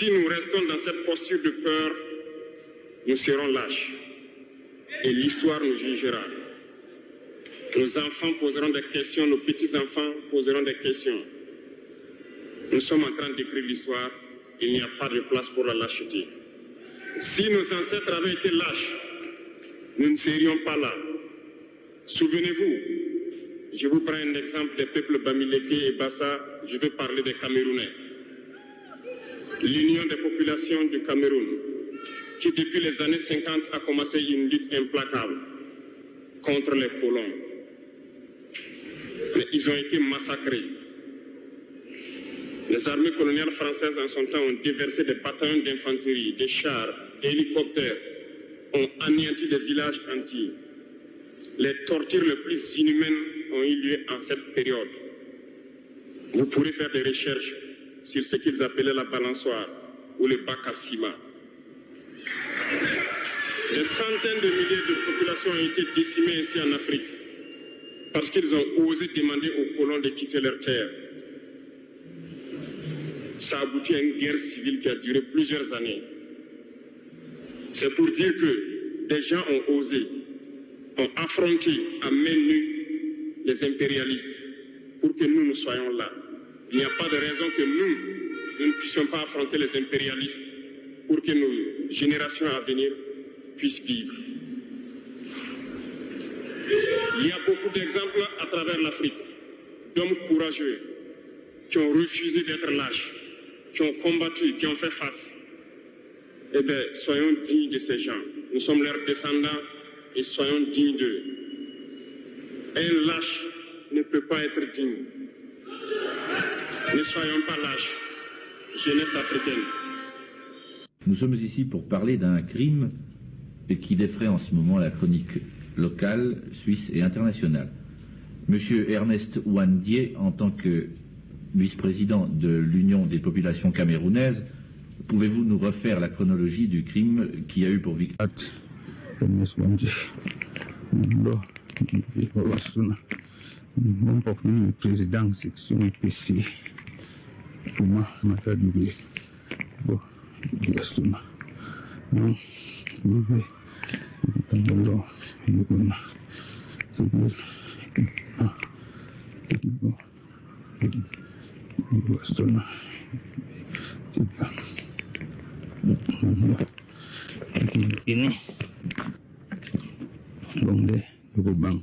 Si nous restons dans cette posture de peur, nous serons lâches et l'histoire nous jugera. Nos enfants poseront des questions, nos petits-enfants poseront des questions. Nous sommes en train d'écrire l'histoire, il n'y a pas de place pour la lâcheté. Si nos ancêtres avaient été lâches, nous ne serions pas là. Souvenez-vous, je vous prends un exemple des peuples Bamileke et Bassa, je veux parler des Camerounais. L'Union des populations du Cameroun, qui depuis les années 50 a commencé une lutte implacable contre les colons. Mais ils ont été massacrés. Les armées coloniales françaises en son temps ont déversé des bataillons d'infanterie, des chars, des hélicoptères, ont anéanti des villages entiers. Les tortures les plus inhumaines ont eu lieu en cette période. Vous pourrez faire des recherches sur ce qu'ils appelaient la balançoire ou le bac à ciment. Des centaines de milliers de populations ont été décimées ici en Afrique parce qu'ils ont osé demander aux colons de quitter leur terre. Ça a abouti à une guerre civile qui a duré plusieurs années. C'est pour dire que des gens ont osé, ont affronté à main nue les impérialistes pour que nous soyons là. Il n'y a pas de raison que nous ne puissions pas affronter les impérialistes pour que nos générations à venir puissent vivre. Il y a beaucoup d'exemples à travers l'Afrique d'hommes courageux qui ont refusé d'être lâches, qui ont combattu, qui ont fait face. Eh bien, soyons dignes de ces gens. Nous sommes leurs descendants et soyons dignes d'eux. Un lâche ne peut pas être digne. Ne soyons pas lâches, jeunesse africaine. Nous sommes ici pour parler d'un crime qui défraie en ce moment la chronique locale, suisse et internationale. Monsieur Ernest Ouandié, en tant que vice-président de l'Union des populations camerounaises, pouvez-vous nous refaire la chronologie du crime qui a eu pour victime Ernest Ouandié, mon président section IPC, pour moi, Matadoué, bon, non, c'est bon, c'est bien. Ini bonde bang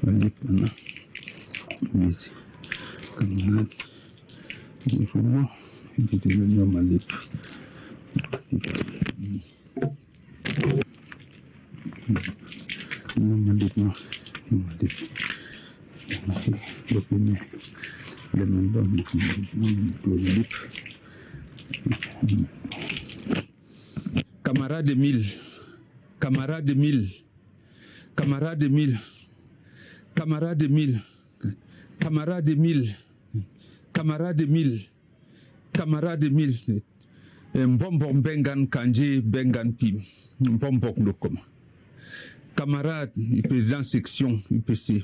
balik mana bis kanan ini semua kita punya malik ini malik begini dengan balik Camarades mille, camarades mille, camarades mille, camarades mille, camarades mille, camarades mille, camarades mille. Mbombo bengan kanji bengan pim, mbombo nokoma. Camarades, président section UPC.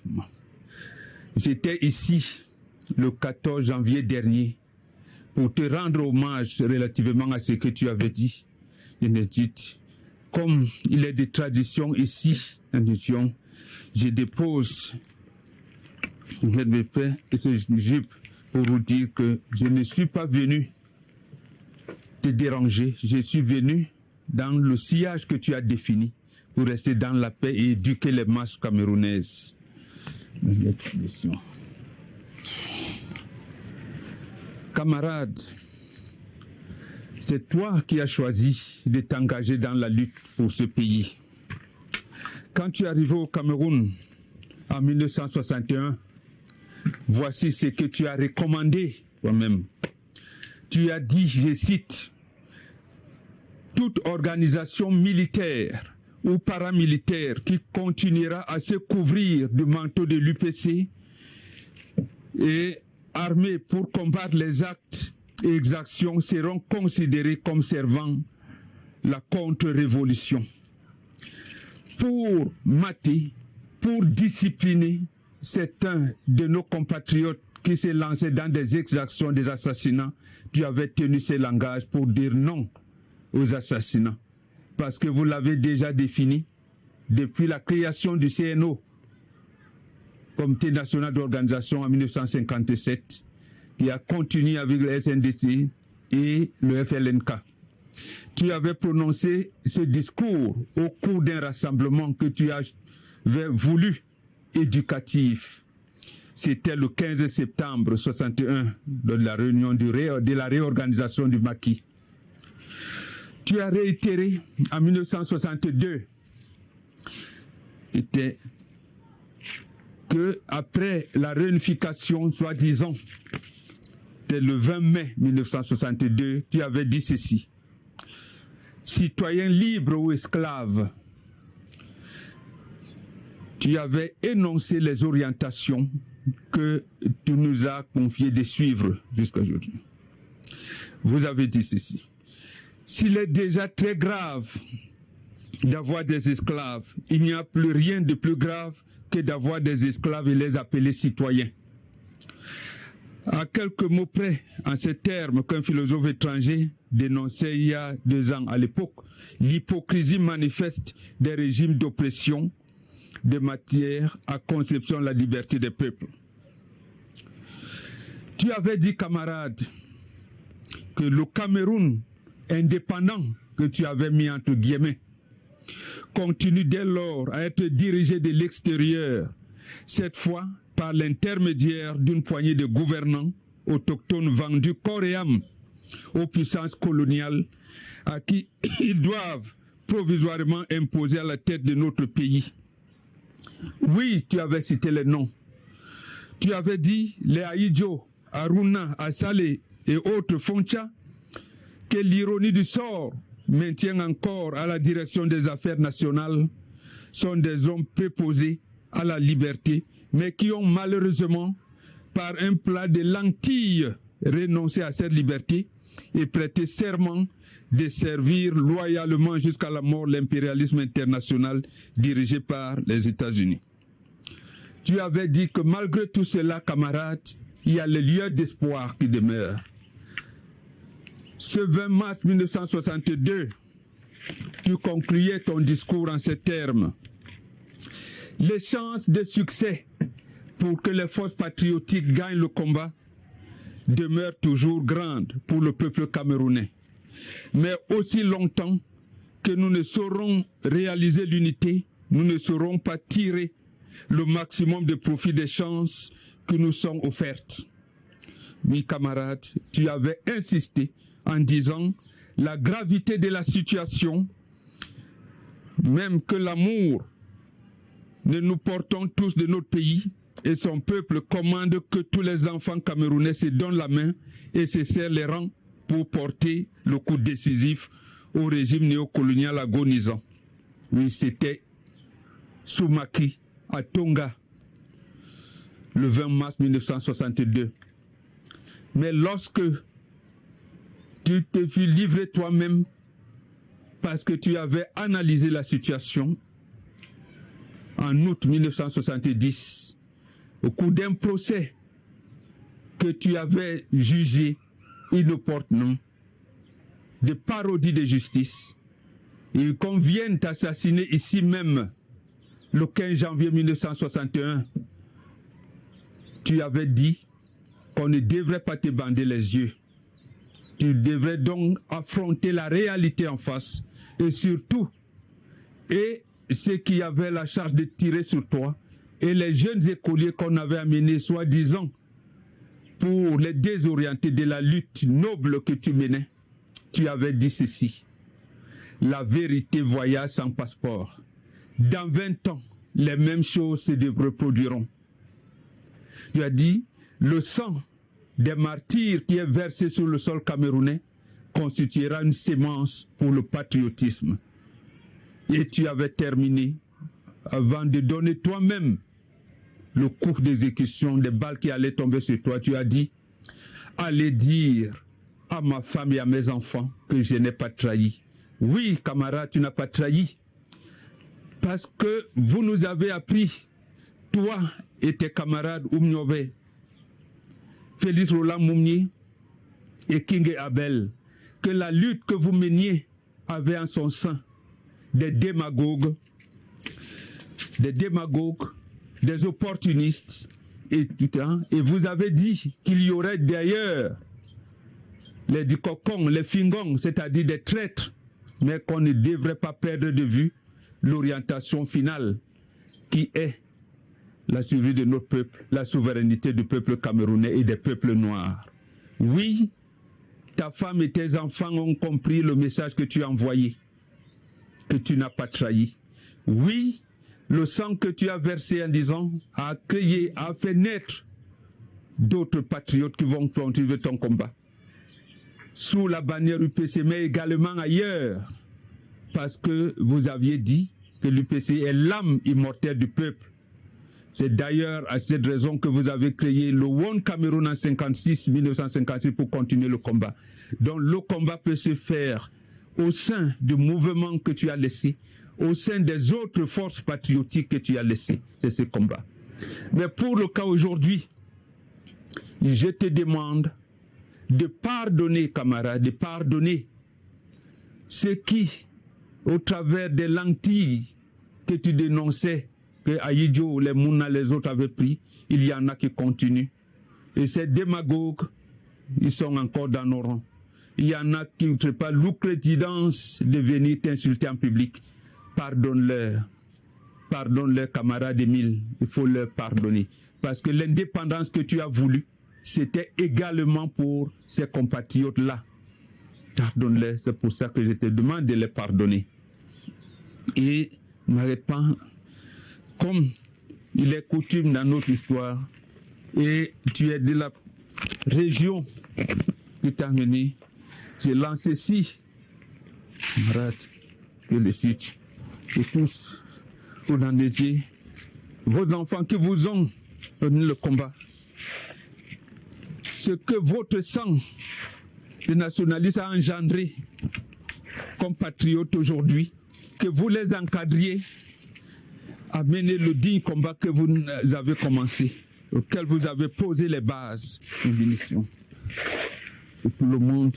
J'étais ici le 14 janvier dernier pour te rendre hommage relativement à ce que tu avais dit. Comme il est de tradition ici, je dépose mes paix et ce jupe pour vous dire que je ne suis pas venu te déranger. Je suis venu dans le sillage que tu as défini pour rester dans la paix et éduquer les masses camerounaises. Camarades, c'est toi qui as choisi de t'engager dans la lutte pour ce pays. Quand tu es arrivé au Cameroun en 1961, voici ce que tu as recommandé toi-même. Tu as dit, je cite, « Toute organisation militaire ou paramilitaire qui continuera à se couvrir du manteau de l'UPC et armée pour combattre les actes et exactions seront considérés comme servant la contre-révolution. Pour mater, pour discipliner certains de nos compatriotes qui s'est lancé dans des exactions, des assassinats, tu avais tenu ce langage pour dire non aux assassinats. Parce que vous l'avez déjà défini depuis la création du CNO, Comité national d'organisation en 1957, qui a continué avec le SNDC et le FLNK. Tu avais prononcé ce discours au cours d'un rassemblement que tu avais voulu éducatif. C'était le 15 septembre 61, de la réunion de la réorganisation du maquis. Tu as réitéré en 1962 que après la réunification, soi-disant, le 20 mai 1962, tu avais dit ceci. Citoyens libres ou esclaves, tu avais énoncé les orientations que tu nous as confié de suivre jusqu'à aujourd'hui. Vous avez dit ceci. S'il est déjà très grave d'avoir des esclaves, il n'y a plus rien de plus grave que d'avoir des esclaves et les appeler citoyens. À quelques mots près, en ces termes qu'un philosophe étranger dénonçait il y a 2 ans à l'époque, l'hypocrisie manifeste des régimes d'oppression de matière à conception de la liberté des peuples. Tu avais dit, camarade, que le Cameroun indépendant que tu avais mis entre guillemets continue dès lors à être dirigé de l'extérieur, cette fois par l'intermédiaire d'une poignée de gouvernants autochtones vendus corps et âme aux puissances coloniales à qui ils doivent provisoirement imposer à la tête de notre pays. Oui, tu avais cité les noms. Tu avais dit les Aïdjo, Aruna, Assalé et autres Foncha, que l'ironie du sort maintient encore à la direction des affaires nationales, sont des hommes préposés à la liberté, mais qui ont malheureusement, par un plat de lentilles, renoncé à cette liberté et prêté serment de servir loyalement jusqu'à la mort l'impérialisme international dirigé par les États-Unis. Tu avais dit que malgré tout cela, camarades, il y a les lieux d'espoir qui demeurent. Ce 20 mars 1962, tu concluais ton discours en ces termes. Les chances de succès pour que les forces patriotiques gagnent le combat demeurent toujours grandes pour le peuple camerounais. Mais aussi longtemps que nous ne saurons réaliser l'unité, nous ne saurons pas tirer le maximum de profit des chances qui nous sont offertes. Mes camarades, tu avais insisté en disant la gravité de la situation, même que l'amour que nous portons tous de notre pays et son peuple commande que tous les enfants camerounais se donnent la main et se serrent les rangs pour porter le coup décisif au régime néocolonial agonisant. Oui, c'était sous Maquis, à Tonga, le 20 mars 1962. Mais lorsque tu te fus livré toi-même parce que tu avais analysé la situation en août 1970, au cours d'un procès que tu avais jugé inopportun, de parodie de justice, et qu'on vienne t'assassiner ici même le 15 janvier 1961, tu avais dit qu'on ne devrait pas te bander les yeux. Tu devrais donc affronter la réalité en face et surtout, et ceux qui avaient la charge de tirer sur toi et les jeunes écoliers qu'on avait amenés soi-disant pour les désorienter de la lutte noble que tu menais, tu avais dit ceci: la vérité voyage sans passeport. Dans 20 ans, les mêmes choses se reproduiront. Tu as dit, le sang des martyrs qui est versé sur le sol camerounais constituera une sémence pour le patriotisme. Et tu avais terminé, avant de donner toi-même le coup d'exécution des balles qui allaient tomber sur toi, tu as dit, allez dire à ma femme et à mes enfants que je n'ai pas trahi. Oui, camarade, tu n'as pas trahi. Parce que vous nous avez appris, toi et tes camarades Oumniové, Félix Roland Mounier et King Abel, que la lutte que vous meniez avait en son sein des démagogues, des opportunistes, et tout ça. Et vous avez dit qu'il y aurait d'ailleurs les dicocons, les fingons, c'est-à-dire des traîtres, mais qu'on ne devrait pas perdre de vue l'orientation finale qui est la survie de notre peuple, la souveraineté du peuple camerounais et des peuples noirs. Oui, ta femme et tes enfants ont compris le message que tu as envoyé, que tu n'as pas trahi. Oui, le sang que tu as versé en disant a créé, a fait naître d'autres patriotes qui vont continuer ton combat. Sous la bannière UPC, mais également ailleurs, parce que vous aviez dit que l'UPC est l'âme immortelle du peuple. C'est d'ailleurs à cette raison que vous avez créé le One Cameroun en 1956 pour continuer le combat. Donc le combat peut se faire au sein du mouvement que tu as laissé, au sein des autres forces patriotiques que tu as laissées. C'est ce combat. Mais pour le cas aujourd'hui, je te demande de pardonner, camarades, de pardonner ceux qui, au travers des lentilles que tu dénonçais, que Aïdjo, les Mouna, les autres avaient pris, il y en a qui continuent. Et ces démagogues, ils sont encore dans nos rangs. Il y en a qui ne trouvent pas l'oukrétidance de venir t'insulter en public. Pardonne-leur. Pardonne-leur, camarade Émile. Il faut leur pardonner. Parce que l'indépendance que tu as voulu, c'était également pour ces compatriotes-là. Pardonne-leur. C'est pour ça que je te demande de les pardonner. Et n'arrête pas, comme il est coutume dans notre histoire, et tu es de la région qui t'a mené, j'ai lancé ici, camarade, que le suite, et tous, vous en étiez, vos enfants qui vous ont donné le combat, ce que votre sang de nationalistes a engendré comme patriotes aujourd'hui, que vous les encadriez à mener le digne combat que vous avez commencé, auquel vous avez posé les bases d'une mission. Et tout le monde,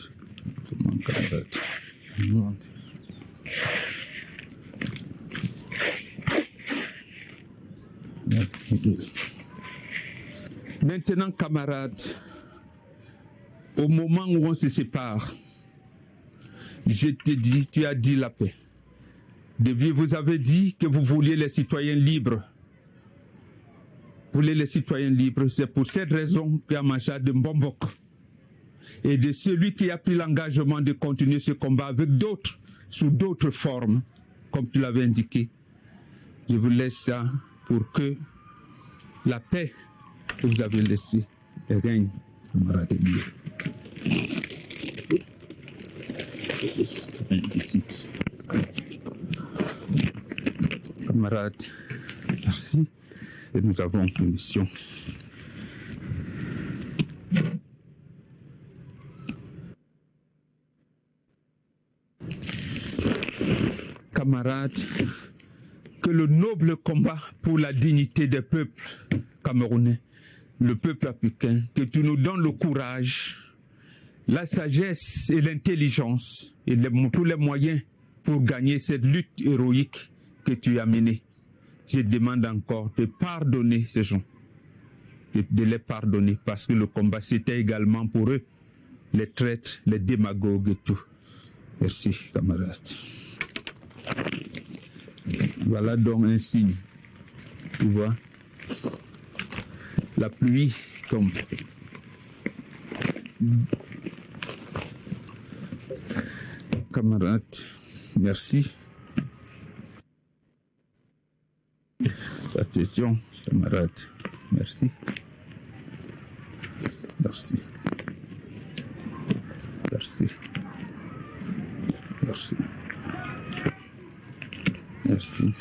Maintenant, camarades, au moment où on se sépare, je te dis, tu as dit la paix. Vous avez dit que vous vouliez les citoyens libres. Vous voulez les citoyens libres. C'est pour cette raison qu'il y a Macha de Mbombok et de celui qui a pris l'engagement de continuer ce combat avec d'autres, sous d'autres formes, comme tu l'avais indiqué. Je vous laisse ça pour que la paix que vous avez laissée règne, camarade. Camarades, merci. Et nous avons une mission. Camarades, que le noble combat pour la dignité des peuples camerounais, le peuple africain, que tu nous donnes le courage, la sagesse et l'intelligence et tous les moyens pour gagner cette lutte héroïque que tu as menée. Je demande encore de pardonner ces gens, de les pardonner, parce que le combat c'était également pour eux, les traîtres, les démagogues et tout. Merci, camarades. Voilà donc un signe. Tu vois, la pluie tombe. Camarades, merci. Attention, camarades, merci. Merci. Merci. Merci. Merci.